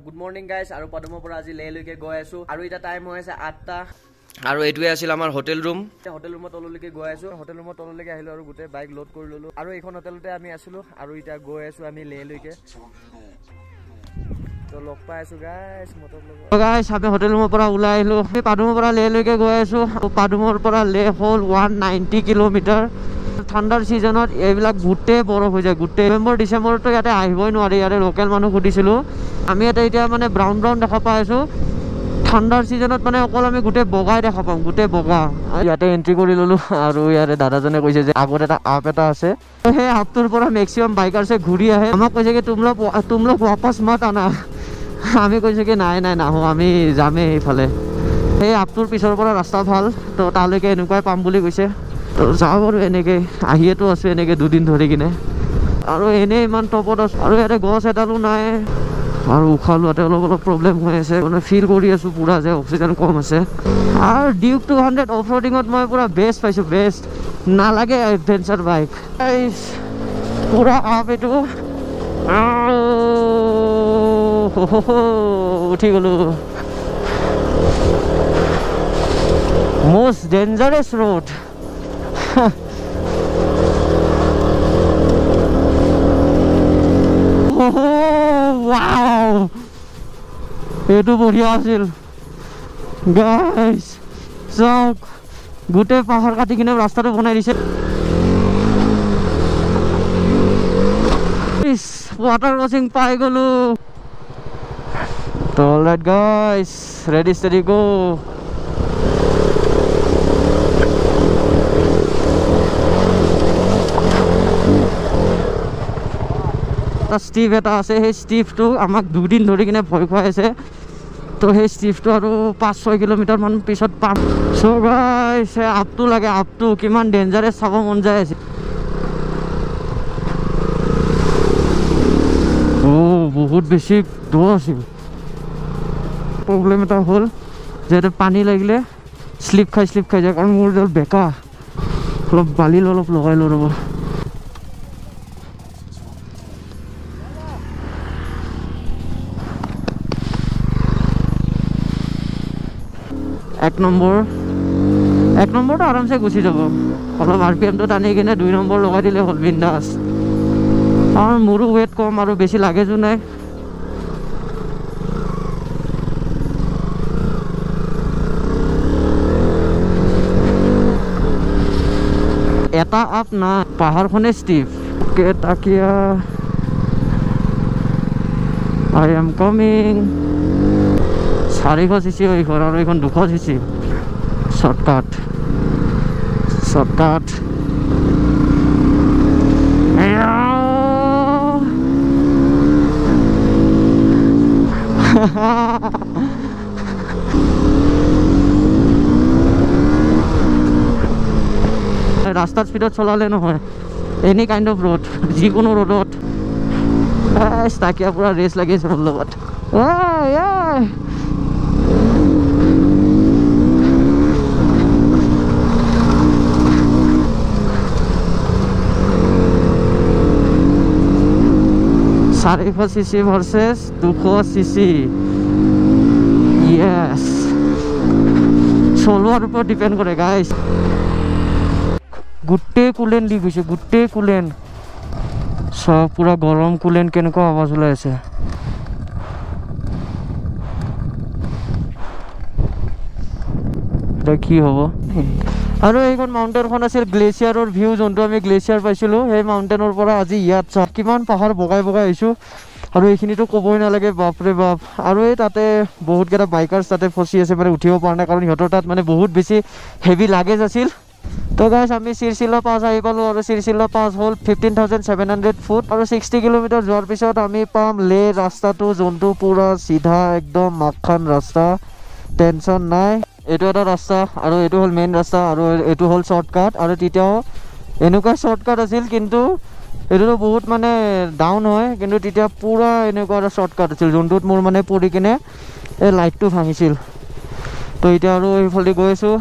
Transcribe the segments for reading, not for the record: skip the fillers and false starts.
good morning guys আৰু পদমৰ পৰা আজি লেলৈকে গৈ আছো আৰু এটা টাইম হৈ আছে 8টা আৰু এইটোৱে আছিল আমাৰ হোটেল ৰুমৰ তললৈকে গৈ আছো হোটেল ৰুমৰ তললৈকে আহিলো আৰু গোটেই বাইক লোড কৰি ললো আৰু এইখন হোটেলতে আমি আছিলো আৰু এতিয়া গৈ আছো আমি লেলৈকে তো লগ পাই আছো গাইজ মটৰ লগত গাইজ আমি হোটেল ৰুমৰ পৰা ওলাই আহিলো আমি পাদুমৰ পৰা লেলৈকে গৈ আছো পাদুমৰ পৰা লে হ'ল 190 কিলোমিটাৰ ঠাণ্ডাৰ সিজনত এইবিলাক গোটেই বৰফ হৈ যায় গোটেই নৱেম্বৰ ডিচেম্বৰতো ইয়াতে আহিবই নোৱাৰি ইয়াতে লোকেল মানুহ সুধিছিলো আমি ইয়াতে এতিয়া মানে ব্ৰাউন দেখা পাই আছো ঠাণ্ডাৰ সিজনত মানে অকল আমি গোটেই বগাই দেখা পাম গোটেই বগা ইয়াতে এন্ট্ৰি কৰি ললো আৰু ইয়াতে দাদাজনে কৈছে যে আগত এটা আপ এটা আছে সেই আপটোৰ পৰা মেক্সিমাম বাইকাৰছে ঘূৰি আহে আমাক কৈছে কি তুম লোক वापस मत आना আমি কৈছে কি নাই নাহো আমি যামেই এইফালে সেই আপটোৰ পিছৰ পৰা ৰাস্তা ভাল তো তালৈকে এনেকুৱাই পাম বুলি কৈছে তো যাওঁ বাৰু এনেকৈ আহিয়েতো আছোঁ এনেকৈ দুদিন ধৰি কিনে আৰু এনেই ইমান টপত আছোঁ আৰু ইয়াতে গছ এডালো নাই আৰু উশাহ লোৱাতে অলপ প্ৰব্লেম হৈ আছে মানে ফিল কৰি আছোঁ পুৰা যে অক্সিজেন কম আছে আৰু ডিউক 200 অফ ৰোডিঙত মই পুৰা বেষ্ট পাইছোঁ বেষ্ট নালাগে এডভেঞ্চাৰ বাইক পুৰা আপ এইটো উঠি গ'লো most dangerous road wow এইটো বঢ়িয়া আছিল গাইজ চাওক গোটেই পাহাৰ কাটি কিনে ৰাস্তাটো বনাই দিছে ৱাটাৰ ক্ৰছিং পাই গ'লো তো অলৰাইট গাইজ ৰেডি ষ্টেডি গো ষ্টিভ এটা আছে সেই ষ্টিভটো আমাক দুদিন ধৰি কিনে ভয় খুৱাই আছে তো সেই ষ্টিভটো আৰু 5-6 কিলোমিটাৰ মান পিছত পাম চ' গাইজ আপটো লাগে আপটো কিমান ডেঞ্জাৰাছ চাব মন যায় আছে বহুত বেছি দ আছিল প্ৰব্লেম এটা হ'ল যিহেতু পানী লাগিলে শ্লিপ খাই যায় কাৰণ মোৰ বেকা অলপ বালি অলপ লগাই লৈ ৰ'ব 1 নম্বৰটো আৰামছে গুচি যাব অলপ RPMটো টানি কিনে 2 নম্বৰ লগাই দিলে হ'ল বিন্দাছ আৰু মোৰো ৱেট কম আৰু বেছি লাগেজো নাই এটা আপ না পাহাৰখনে Steve Takiya I am coming 400 cc হৈ ঘৰ আৰু এইখন 200 cc শৰ্টকাট ৰাস্তাৰ স্পীডত চলালে নহয় এনি কাইণ্ড অফ ৰোড যিকোনো ৰোডত তাকিয়া পুৰা ৰেচ লাগিছে মোৰ লগত cc versus 200 cc yes চলোৱাৰ ওপৰত ডিপেণ্ড কৰে গাইজ গোটেই কুলেন দি গৈছে গোটেই কুলেন সব পুৰা গৰম কুলেন কেনেকুৱা আৱাজ ওলাই আছে এটা কি হ'ব আৰু এইখন মাউণ্টেনখন আছিল গ্লেচিয়াৰৰ ভিউ যোনটো আমি গ্লেচিয়াৰ পাইছিলোঁ সেই মাউণ্টেনৰ পৰা আজি ইয়াত চাওক কিমান পাহাৰ বগাই আহিছোঁ আৰু এইখিনিতো ক'বই নালাগে বাপৰে বাপ আৰু এই তাতে বহুতকেইটা বাইকাৰ্ছ তাতে ফচি আছে মানে উঠিব পৰা নাই কাৰণ সিহঁতৰ তাত মানে বহুত বেছি হেভি লাগেজ আছিল তো গাইজ আমি চিৰচিলা পাছ আহি পালোঁ আৰু চিৰচিলা পাছ হ'ল 15,700 ফুট আৰু 60 কিলোমিটাৰ যোৱাৰ পিছত আমি পাম লে ৰাস্তাটো যোনটো পুৰা চিধা একদম মাখান ৰাস্তা টেনশ্যন নাই এইটো এটা ৰাস্তা আৰু এইটো হ'ল মেইন ৰাস্তা আৰু এইটো হ'ল শ্বৰ্টকাট আৰু তেতিয়াও এনেকুৱা শ্বৰ্টকাট আছিল কিন্তু এইটোতো বহুত মানে ডাউন হয় কিন্তু তেতিয়া পুৰা এনেকুৱা এটা শ্বৰ্টকাট আছিল যোনটোত মোৰ মানে পৰি কিনে এই লাইটটো ভাঙিছিল তো এতিয়া আৰু এইফালে গৈ আছোঁ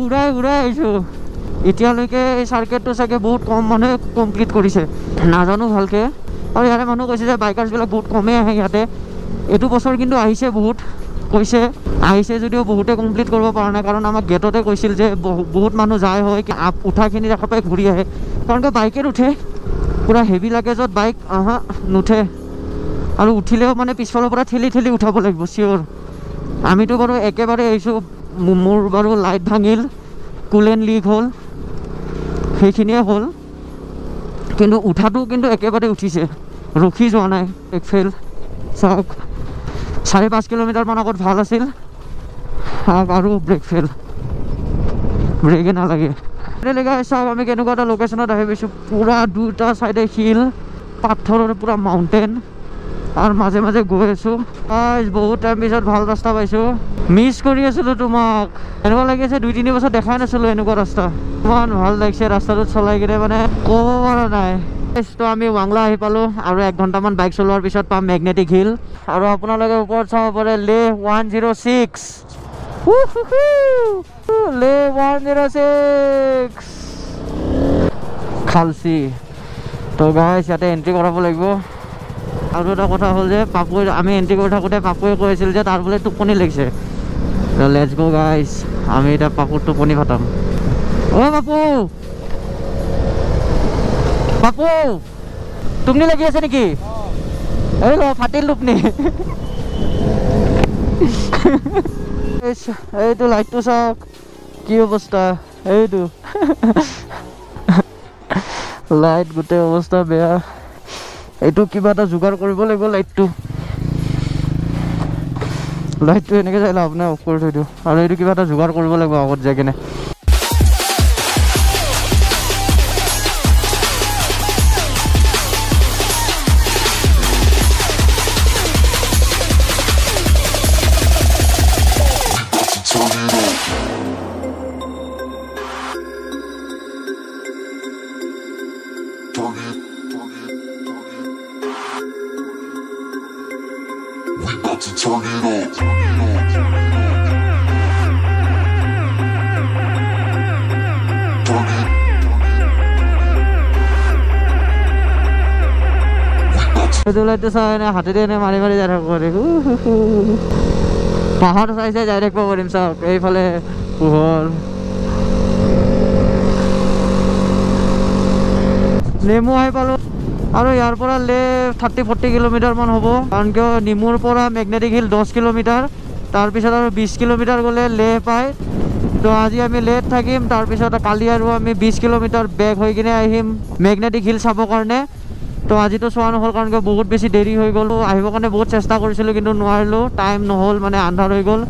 উৰাই উৰাই আহিছোঁ এতিয়ালৈকে এই চাৰ্কিটটো চাগে বহুত কম মানুহে কমপ্লিট কৰিছে নাজানো ভালকৈ আৰু ইয়াতে মানুহ কৈছে যে বাইকাৰ্ছবিলাক বহুত কমেই আহে ইয়াতে এইটো বছৰ কিন্তু আহিছে বহুত কৈছে আহিছে যদিও বহুতে কমপ্লিট কৰিব পৰা নাই কাৰণ আমাক গেটতে কৈছিল যে বহুত মানুহ যায় হয় কি উঠাখিনি দেখা পাই ঘূৰি আহে কাৰণ কি বাইকে নুঠে পুৰা হেভি লাগেজত বাইক নুঠে আৰু উঠিলেও মানে পিছফালৰ পৰা ঠেলি ঠেলি উঠাব লাগিব চিয়'ৰ আমিতো বাৰু একেবাৰে আহিছোঁ মোৰ বাৰু লাইট ভাঙিল কুলেন লিক হ'ল সেইখিনিয়ে হ'ল কিন্তু উঠাটো কিন্তু একেবাৰে উঠিছে ৰখি যোৱা নাই এক ফেইল চাওক 5.5 কিলোমিটাৰমান আগত ভাল আছিল আৰু ব্ৰেক ফেইল ব্ৰেকে নালাগে চাওক আমি কেনেকুৱা এটা লোকেশ্যনত আহি পাইছোঁ পুৰা দুটা চাইডে শিল পাথৰৰ পুৰা মাউণ্টেইন আৰু মাজে মাজে গৈ আছোঁ বহুত টাইম পিছত ভাল ৰাস্তা পাইছোঁ মিছ কৰি আছিলোঁ তোমাক এনেকুৱা লাগি আছে 2-3 বছৰ দেখাই নাছিলোঁ এনেকুৱা ৰাস্তা ইমান ভাল লাগিছে ৰাস্তাটোত চলাই কিনে মানে ক'ব পৰা নাই তো আমি ৱাংলা আহি পালোঁ আৰু 1 ঘণ্টামান বাইক চলোৱাৰ পিছত পাম মেগনেটিক হিল আৰু আপোনালোকে ওপৰত চাব পাৰে লে 106 লে 106 খালচি তো গাইছ ইয়াতে এণ্ট্ৰি কৰাব লাগিব আৰু এটা কথা হ'ল যে পাপুৱে আমি এণ্ট্ৰি কৰি থাকোঁতে পাপুৱে কৈছিল যে তাৰ বোলে টোপনি লাগিছে লেটছ গো গাইছ আমি এতিয়া পাপুৰ টোপনি ফাটাম পাপু পাপু টোপনি লাগি আছে নেকি এই ল ফাটিল টোপনি এইটো লাইটটো চাওক কি অৱস্থা এইটো লাইট গোটেই অৱস্থা বেয়া এইটো কিবা এটা যোগাৰ কৰিব লাগিব লাইটটো এনেকৈ যাই লাভ নাই অফ কৰি থৈ দিওঁ আৰু এইটো কিবা এটা যোগাৰ কৰিব লাগিব আগত যাই কিনে লাইটটো চাই এনে হাতেৰে এনে মাৰি মাৰি যাই থাকিব পাহাৰ চাই চাই যাই থাকিব পাৰিম চাওক এইফালে পোহৰ নেমু আহি পালোঁ আৰু ইয়াৰ পৰা লে 30-40 কিলোমিটাৰমান হ'ব কাৰণ কিয় নিমুৰ পৰা মেগনেটিক হিল 10 কিলোমিটাৰ তাৰপিছত আৰু 20 কিলোমিটাৰ গ'লে লে পায় তো আজি আমি লেত থাকিম তাৰপিছত কালি আৰু আমি 20 কিলোমিটাৰ বেক হৈ কিনে আহিম মেগনেটিক হিল চাবৰ কাৰণে তো আজিতো চোৱা নহ'ল কাৰণ বহুত বেছি দেৰি হৈ গ'ল আহিবৰ কাৰণে বহুত চেষ্টা কৰিছিলোঁ কিন্তু নোৱাৰিলোঁ টাইম নহ'ল মানে আন্ধাৰ হৈ গ'ল